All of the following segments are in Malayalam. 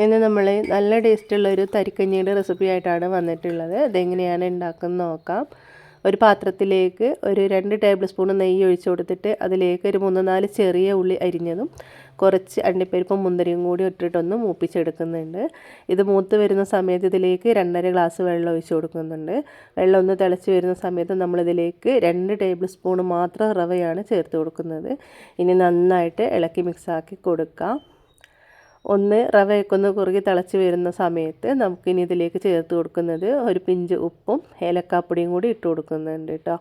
ഇന്ന് നമ്മൾ നല്ല ടേസ്റ്റുള്ളൊരു തരിക്കഞ്ഞിയുടെ റെസിപ്പി ആയിട്ടാണ് വന്നിട്ടുള്ളത്. ഇതെങ്ങനെയാണ് ഉണ്ടാക്കുന്നത് നോക്കാം. ഒരു പാത്രത്തിലേക്ക് ഒരു 2 ടേബിൾ സ്പൂൺ നെയ്യ് ഒഴിച്ചു കൊടുത്തിട്ട് അതിലേക്ക് ഒരു 3-4 ചെറിയ ഉള്ളി അരിഞ്ഞതും കുറച്ച് അണ്ടിപ്പരിപ്പും മുന്തിരിയും കൂടി ഇട്ടിട്ടൊന്ന് മൂപ്പിച്ചെടുക്കുന്നുണ്ട്. ഇത് മൂത്ത് വരുന്ന സമയത്ത് ഇതിലേക്ക് 2.5 ഗ്ലാസ് വെള്ളം ഒഴിച്ചു കൊടുക്കുന്നുണ്ട്. വെള്ളം ഒന്ന് തിളച്ച് വരുന്ന സമയത്ത് നമ്മളിതിലേക്ക് 2 ടേബിൾ സ്പൂൺ മാത്രം റവയാണ് ചേർത്ത് കൊടുക്കുന്നത്. ഇനി നന്നായിട്ട് ഇളക്കി മിക്സാക്കി കൊടുക്കാം. ഒന്ന് റവയൊക്കെ ഒന്ന് കുറുകി തിളച്ച് വരുന്ന സമയത്ത് നമുക്കിനി ഇതിലേക്ക് ചേർത്ത് കൊടുക്കുന്നത് ഒരു പിഞ്ച് ഉപ്പും ഏലക്കാപ്പൊടിയും കൂടി ഇട്ട് കൊടുക്കുന്നുണ്ട് കേട്ടോ.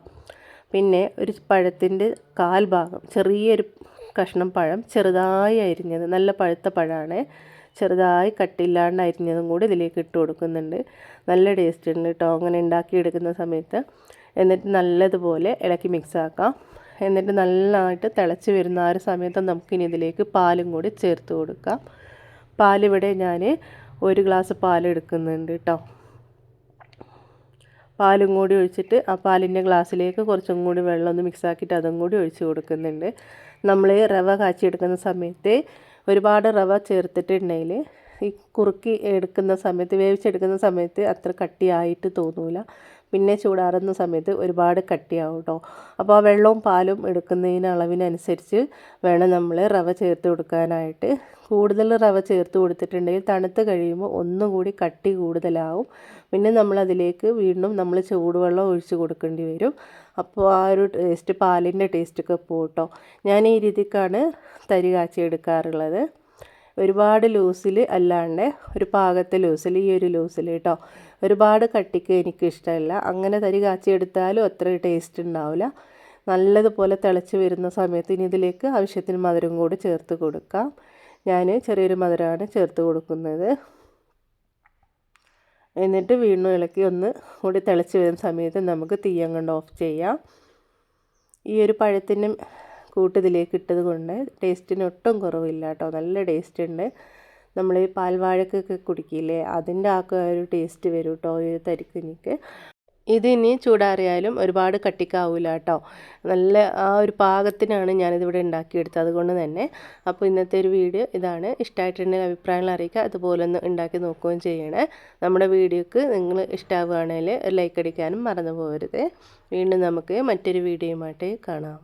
പിന്നെ ഒരു പഴത്തിൻ്റെ 1/4 ഭാഗം ചെറിയൊരു കഷ്ണം പഴം ചെറുതായി അരിഞ്ഞത്, നല്ല പഴുത്ത പഴമാണ്, ചെറുതായി കട്ടില്ലാണ്ട് അരിഞ്ഞതും കൂടി ഇതിലേക്ക് ഇട്ട് കൊടുക്കുന്നുണ്ട്. നല്ല ടേസ്റ്റ് ഉണ്ട് കേട്ടോ അങ്ങനെ ഉണ്ടാക്കിയെടുക്കുന്ന സമയത്ത്. എന്നിട്ട് നല്ലതുപോലെ ഇളക്കി മിക്സാക്കാം. എന്നിട്ട് നല്ലതായിട്ട് തിളച്ച് വരുന്ന ആ ഒരു സമയത്ത് നമുക്കിനി ഇതിലേക്ക് പാലും കൂടി ചേർത്ത് കൊടുക്കാം. പാലിവിടെ ഞാൻ 1 ഗ്ലാസ് പാൽ എടുക്കുന്നുണ്ട് കേട്ടോ. പാലും കൂടി ഒഴിച്ചിട്ട് ആ പാലിൻ്റെ ഗ്ലാസ്സിലേക്ക് കുറച്ചും കൂടി വെള്ളം ഒന്ന് മിക്സാക്കിയിട്ട് അതും കൂടി ഒഴിച്ച് കൊടുക്കുന്നുണ്ട്. നമ്മൾ റവ കാച്ചിയെടുക്കുന്ന സമയത്ത് ഒരുപാട് റവ ചേർത്തിട്ടുണ്ടെങ്കിൽ ഈ കുറുക്കി എടുക്കുന്ന സമയത്ത് വേവിച്ചെടുക്കുന്ന സമയത്ത് അത്ര കട്ടിയായിട്ട് തോന്നില്ല. പിന്നെ ചൂടാറുന്ന സമയത്ത് ഒരുപാട് കട്ടിയാവും കേട്ടോ. അപ്പോൾ ആ വെള്ളവും പാലും എടുക്കുന്നതിന് അളവിനനുസരിച്ച് വേണം നമ്മൾ റവ ചേർത്ത് കൊടുക്കാനായിട്ട്. കൂടുതൽ റവ ചേർത്ത് കൊടുത്തിട്ടുണ്ടെങ്കിൽ തണുത്ത് കഴിയുമ്പോൾ ഒന്നുകൂടി കട്ടി കൂടുതലാവും. പിന്നെ നമ്മളതിലേക്ക് വീണ്ടും നമ്മൾ ചൂടുവെള്ളം ഒഴിച്ച് കൊടുക്കേണ്ടി വരും. അപ്പോൾ ആ ഒരു ടേസ്റ്റ്, പാലിൻ്റെ ടേസ്റ്റൊക്കെ പോകും കേട്ടോ. ഞാൻ ഈ രീതിക്കാണ് തരി കാച്ചി എടുക്കാറുള്ളത്. ഒരുപാട് ലൂസിൽ അല്ലാണ്ട് ഒരു പാകത്തെ ലൂസിൽ, ഈ ഒരു ലൂസിൽ കേട്ടോ. ഒരുപാട് കട്ടിക്ക് എനിക്ക് ഇഷ്ടമല്ല. അങ്ങനെ തരി കാച്ചി എടുത്താലും അത്ര ടേസ്റ്റ് ഉണ്ടാവില്ല. നല്ലതുപോലെ തിളച്ച് വരുന്ന സമയത്ത് ഇനി ഇതിലേക്ക് ആവശ്യത്തിന് മധുരം കൂടി ചേർത്ത് കൊടുക്കാം. ഞാൻ ചെറിയൊരു മധുരമാണ് ചേർത്ത് കൊടുക്കുന്നത്. എന്നിട്ട് വീണ്ടും ഇളക്കി ഒന്ന് കൂടി തിളച്ച് വരുന്ന സമയത്ത് നമുക്ക് തീയങ്ങണ്ട് ഓഫ് ചെയ്യാം. ഈ ഒരു പഴത്തിൻ്റെ കൂട്ട് ഇതിലേക്ക് ഇട്ടത് കൊണ്ട് ടേസ്റ്റിന് ഒട്ടും കുറവില്ല കേട്ടോ. നല്ല ടേസ്റ്റ് ഉണ്ട്. നമ്മൾ ഈ പാൽവാഴക്കൊക്കെ കുടിക്കില്ലേ, അതിൻ്റെ ആ ഒരു ടേസ്റ്റ് വരും കേട്ടോ ഈ ഒരു തരിക്കഞ്ഞിക്ക്. ഇതിനി ചൂടാറിയാലും ഒരുപാട് കട്ടിക്കാവില്ല കേട്ടോ. നല്ല ആ ഒരു പാകത്തിനാണ് ഞാനിതിവിടെ ഉണ്ടാക്കിയെടുത്തത്. അതുകൊണ്ട് തന്നെ അപ്പോൾ ഇന്നത്തെ ഒരു വീഡിയോ ഇതാണ്. ഇഷ്ടമായിട്ടുണ്ടെങ്കിൽ അഭിപ്രായങ്ങൾ അറിയിക്കുക. അതുപോലെ ഒന്ന് ഉണ്ടാക്കി നോക്കുകയും ചെയ്യണേ. നമ്മുടെ വീഡിയോക്ക് നിങ്ങൾ ഇഷ്ടമാവുകയാണെങ്കിൽ ലൈക്ക് അടിക്കാനും മറന്നു പോകരുത്. വീണ്ടും നമുക്ക് മറ്റൊരു വീഡിയോയുമായിട്ട് കാണാം.